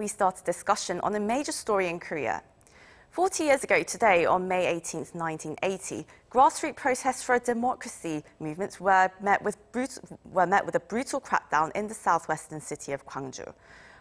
we start a discussion on a major story in Korea. 40 years ago today, on May 18, 1980, grassroots protests for a democracy movements were met with a brutal crackdown in the southwestern city of Gwangju.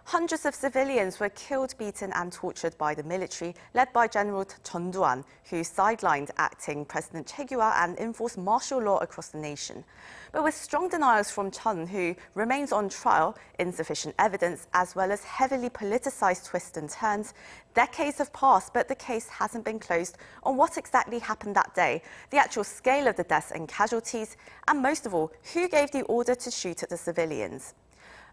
Hundreds of civilians were killed, beaten and tortured by the military, led by General Chun Doo-hwan, who sidelined acting President Choi Kyu-hwa and enforced martial law across the nation. But with strong denials from Chun, who remains on trial, insufficient evidence, as well as heavily politicized twists and turns, decades have passed, but the case hasn't been closed on what exactly happened that day, the actual scale of the deaths and casualties, and most of all, who gave the order to shoot at the civilians.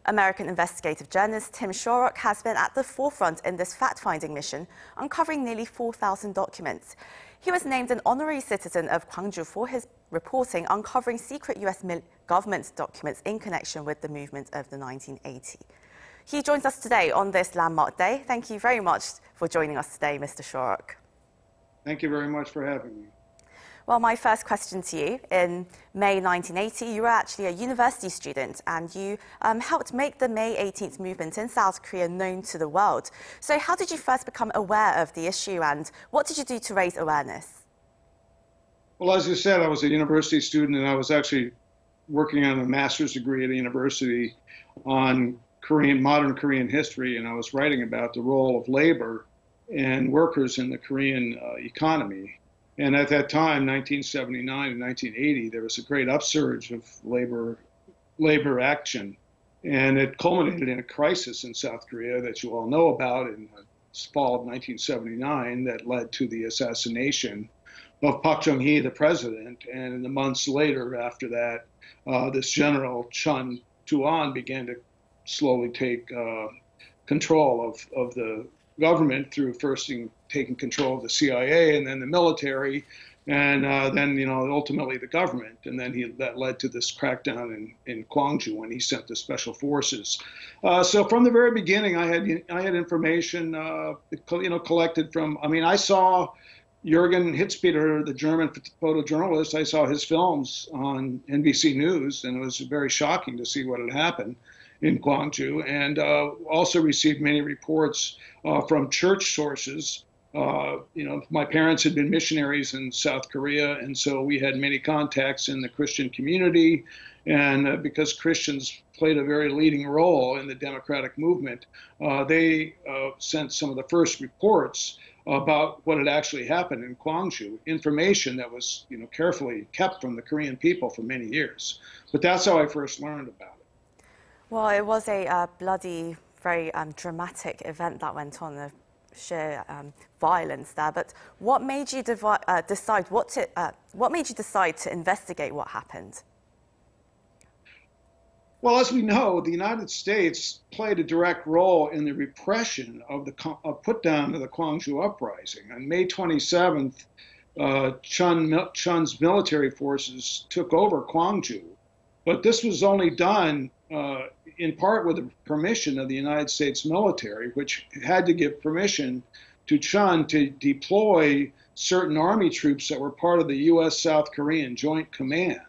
American investigative journalist Tim Shorrock has been at the forefront in this fact-finding mission, uncovering nearly 4,000 documents. He was named an honorary citizen of Gwangju for his reporting, uncovering secret US government documents in connection with the movement of the 1980s. He joins us today on this landmark day. Thank you very much for joining us today, Mr. Shorrock. Thank you very much for having me. Well, my first question to you, in May 1980, you were actually a university student and you helped make the May 18th movement in South Korea known to the world. So how did you first become aware of the issue and what did you do to raise awareness? Well, as you said, I was a university student and I was actually working on a master's degree at a university on modern Korean history, and I was writing about the role of labor and workers in the Korean economy. And at that time, 1979 and 1980, there was a great upsurge of labor action. And it culminated in a crisis in South Korea that you all know about in the fall of 1979 that led to the assassination of Park Chung-hee, the president. And in the months later after that, this General Chun Doo-hwan began to slowly take control of the government through first taking control of the CIA and then the military, and then ultimately the government. And then that led to this crackdown in Gwangju when he sent the special forces. So from the very beginning, I had information collected from. I mean, I saw Jürgen Hitzpeter, the German photojournalist. I saw his films on NBC News, and it was very shocking to see what had happened in Gwangju, and also received many reports from church sources. My parents had been missionaries in South Korea, and so we had many contacts in the Christian community. And because Christians played a very leading role in the democratic movement, they sent some of the first reports about what had actually happened in Gwangju, information that was carefully kept from the Korean people for many years. But that's how I first learned about it. Well, it was a bloody, very dramatic event that went on, the sheer violence there. But what made you decide to investigate what happened? Well, as we know, the United States played a direct role in the repression of the put down of the Gwangju uprising. On May 27th, Chun's military forces took over Gwangju, but this was only done in part with the permission of the United States military, which had to give permission to Chun to deploy certain army troops that were part of the U.S. South Korean Joint Command.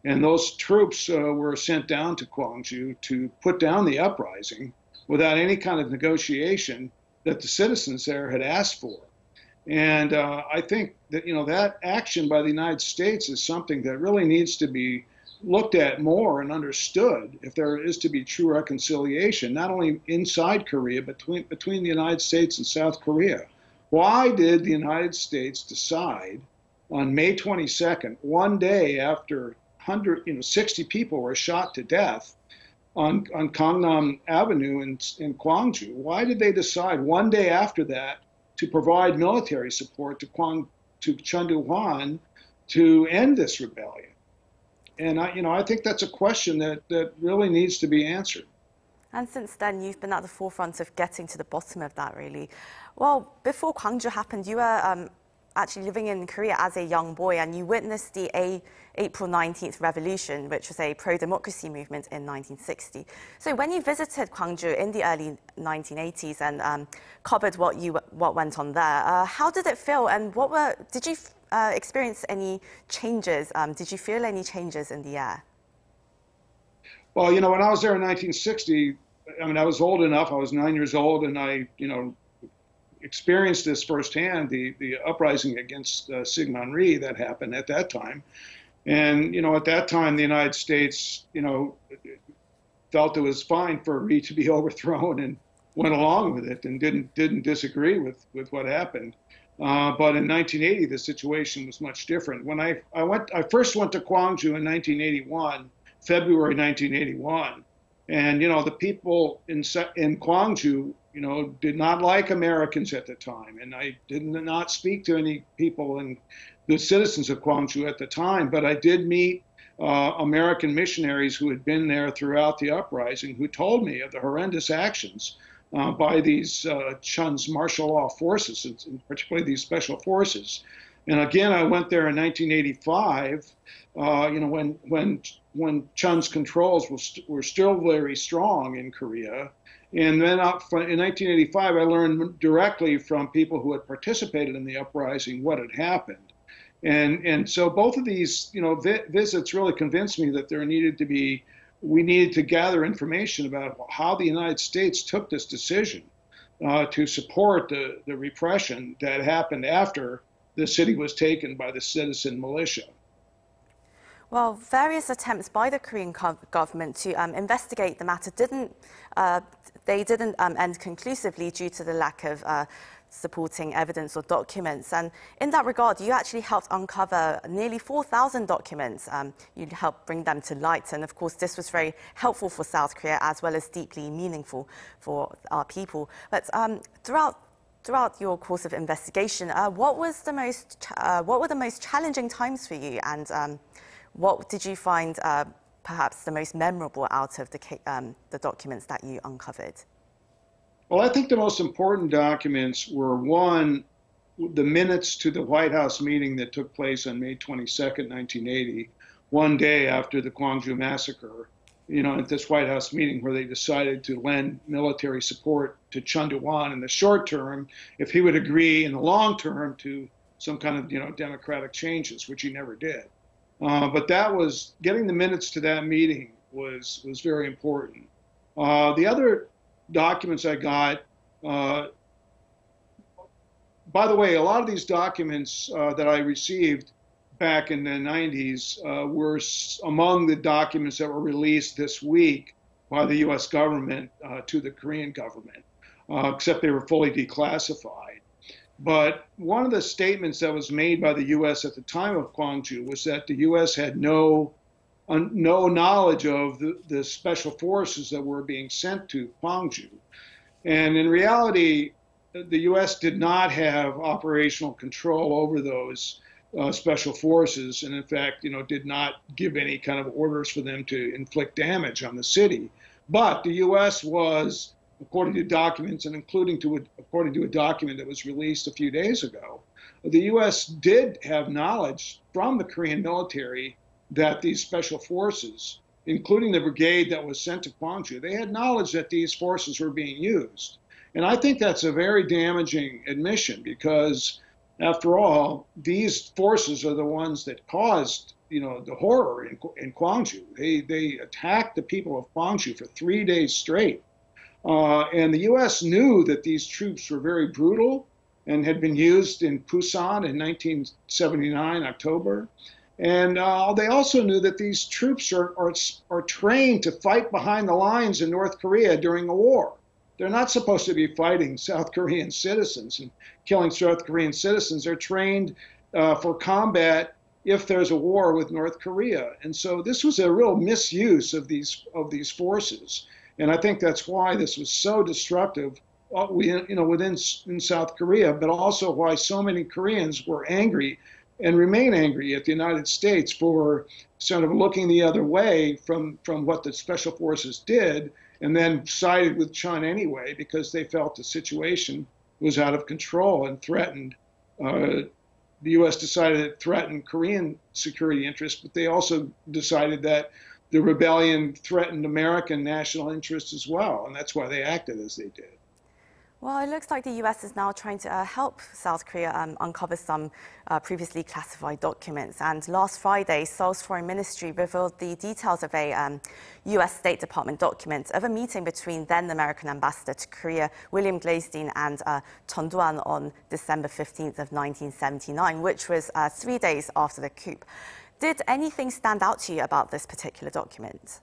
And those troops were sent down to Gwangju to put down the uprising without any kind of negotiation that the citizens there had asked for. And I think that, that action by the United States is something that really needs to be looked at more and understood if there is to be true reconciliation, not only inside Korea, but between the United States and South Korea. Why did the United States decide on May 22nd, one day after 60 people were shot to death on Gangnam Avenue in Gwangju, why did they decide one day after that to provide military support to Chun Doo-hwan to end this rebellion? And I think that's a question that really needs to be answered. And since then, you've been at the forefront of getting to the bottom of that, really. Well, before Gwangju happened, you were actually living in Korea as a young boy, and you witnessed the April 19th revolution, which was a pro-democracy movement in 1960. So when you visited Gwangju in the early 1980s and covered what went on there, how did it feel, and did you experience any changes? Did you feel any changes in the air? Well, when I was there in 1960, I mean, I was old enough. I was 9 years old, and I, experienced this firsthand, the uprising against Syngman Rhee that happened at that time. And, at that time, the United States, felt it was fine for Rhee to be overthrown and went along with it and didn't disagree with what happened. But in 1980, the situation was much different. When I first went to Gwangju in 1981, February 1981, and the people in Gwangju, did not like Americans at the time, and I did not speak to any people and the citizens of Gwangju at the time, but I did meet American missionaries who had been there throughout the uprising, who told me of the horrendous actions by these Chun's martial law forces, and particularly these special forces. And again, I went there in 1985, when Chun's controls were still very strong in Korea. And then in 1985, I learned directly from people who had participated in the uprising what had happened. And so both of these, visits really convinced me that we needed to gather information about how the United States took this decision to support the repression that happened after the city was taken by the citizen militia. Well, various attempts by the Korean government to investigate the matter didn't end conclusively due to the lack of supporting evidence or documents. And in that regard, you actually helped uncover nearly 4,000 documents. You helped bring them to light. And of course, this was very helpful for South Korea as well as deeply meaningful for our people. But throughout your course of investigation, what were the most challenging times for you? And what did you find perhaps the most memorable out of the documents that you uncovered? Well, I think the most important documents were, one, the minutes to the White House meeting that took place on May 22nd, 1980, one day after the Gwangju massacre, at this White House meeting where they decided to lend military support to Chun Doo-hwan in the short term if he would agree in the long term to some kind of, democratic changes, which he never did. But that was, getting the minutes to that meeting was very important. The other documents I got, by the way, a lot of these documents that I received back in the 90s were among the documents that were released this week by the US government to the Korean government, except they were fully declassified. But one of the statements that was made by the US at the time of Gwangju was that the US had no knowledge of the special forces that were being sent to Gwangju. And in reality, the US did not have operational control over those special forces, and in fact, did not give any kind of orders for them to inflict damage on the city. But the US was, according to documents, and according to a document that was released a few days ago, the US did have knowledge from the Korean military that these special forces, including the brigade that was sent to Gwangju, they had knowledge that these forces were being used. And I think that's a very damaging admission because, after all, these forces are the ones that caused, the horror in Gwangju. They attacked the people of Gwangju for 3 days straight. And the US knew that these troops were very brutal and had been used in Busan in 1979, October. And they also knew that these troops are trained to fight behind the lines in North Korea during a war. They're not supposed to be fighting South Korean citizens and killing South Korean citizens. They're trained for combat if there's a war with North Korea. And so this was a real misuse of these forces. And I think that's why this was so destructive, within South Korea, but also why so many Koreans were angry and remain angry at the United States for sort of looking the other way from what the special forces did, and then sided with Chun anyway because they felt the situation was out of control and threatened. The U.S. decided it threatened Korean security interests, but they also decided that the rebellion threatened American national interests as well, and that's why they acted as they did. Well, it looks like the US is now trying to help South Korea uncover some previously classified documents. And last Friday, Seoul's Foreign Ministry revealed the details of a US State Department document of a meeting between then American Ambassador to Korea, William Gladstein, and Chun Doo-hwan on December 15th of 1979, which was 3 days after the coup. Did anything stand out to you about this particular document?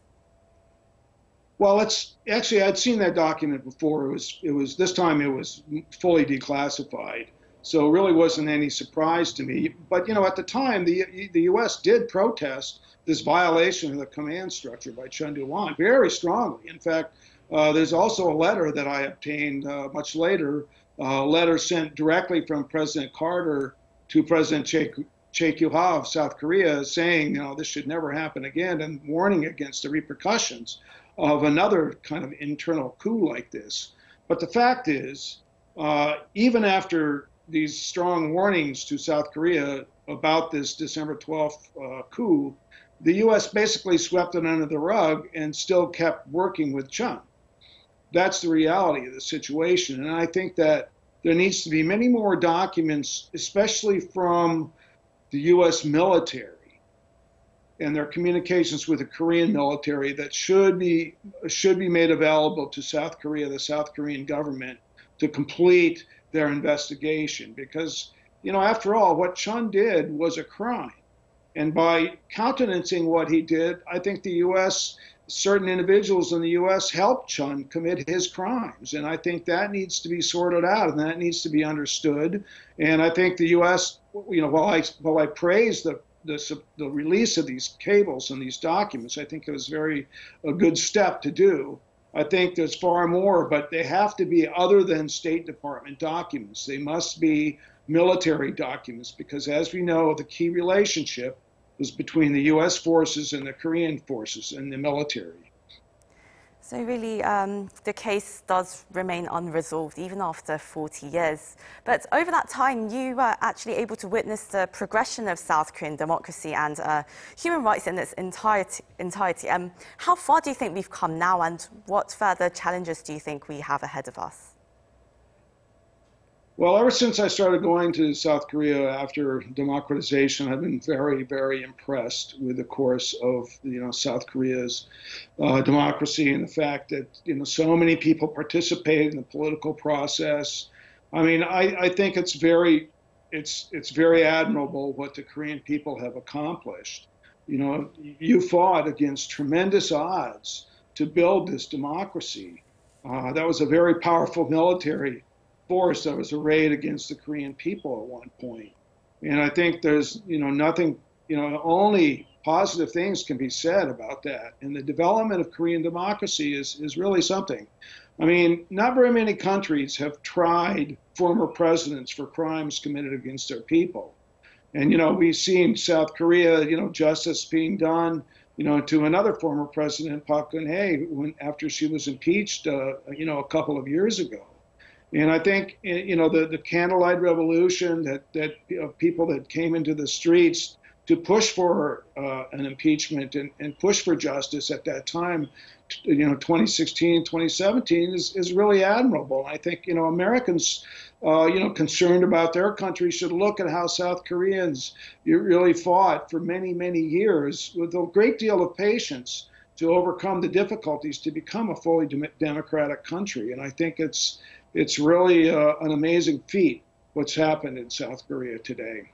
Well, it's actually, I'd seen that document before. This time it was fully declassified, so it really wasn't any surprise to me. But at the time, the U.S. did protest this violation of the command structure by Chun Doo-hwan very strongly. In fact, there's also a letter that I obtained much later, a letter sent directly from President Carter to President Choi Kyu-hwa of South Korea, saying, this should never happen again, and warning against the repercussions of another kind of internal coup like this. But the fact is, even after these strong warnings to South Korea about this December 12th coup, the U.S. basically swept it under the rug and still kept working with Chun. That's the reality of the situation. And I think that there needs to be many more documents, especially from the U.S. military and their communications with the Korean military, that should be made available to South Korea, the South Korean government, to complete their investigation. Because, after all, what Chun did was a crime. And by countenancing what he did, I think the U.S., certain individuals in the U.S. helped Chun commit his crimes. And I think that needs to be sorted out, and that needs to be understood. And I think the U.S., while I praise the release of these cables and these documents, I think it was a good step to do. I think there's far more, but they have to be other than State Department documents. They must be military documents, because as we know, the key relationship was between the U.S. forces and the Korean forces and the military. So really, the case does remain unresolved even after 40 years. But over that time, you were actually able to witness the progression of South Korean democracy and human rights in its entirety. How far do you think we've come now, and what further challenges do you think we have ahead of us? Well, ever since I started going to South Korea after democratization, I've been very, very impressed with the course of South Korea's democracy, and the fact that so many people participated in the political process. I mean, I think it's very admirable what the Korean people have accomplished. You fought against tremendous odds to build this democracy. That was a very powerful military force that was arrayed against the Korean people at one point. And I think there's, nothing, only positive things can be said about that. And the development of Korean democracy is really something. I mean, not very many countries have tried former presidents for crimes committed against their people. And, we've seen South Korea, justice being done, to another former president, Park Geun-hye, after she was impeached, a couple of years ago. And I think, the candlelight revolution, that people that came into the streets to push for an impeachment and push for justice at that time, 2016, 2017, is really admirable. I think, Americans, concerned about their country should look at how South Koreans really fought for many, many years with a great deal of patience to overcome the difficulties to become a fully democratic country. And I think it's really an amazing feat what's happened in South Korea today.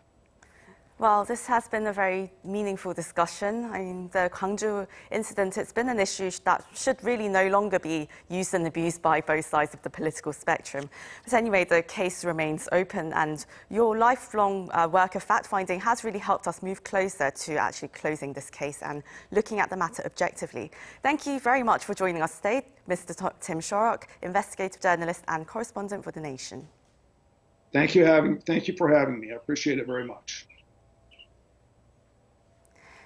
Well, this has been a very meaningful discussion. I mean, the Gwangju incident, it's been an issue that should really no longer be used and abused by both sides of the political spectrum. But anyway, the case remains open, and your lifelong work of fact-finding has really helped us move closer to actually closing this case and looking at the matter objectively. Thank you very much for joining us today, Mr. Tim Shorrock, investigative journalist and correspondent for The Nation. Thank you for having me. I appreciate it very much.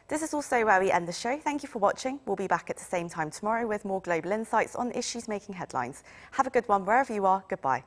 This is also where we end the show. Thank you for watching. We'll be back at the same time tomorrow with more global insights on issues making headlines. Have a good one wherever you are. Goodbye.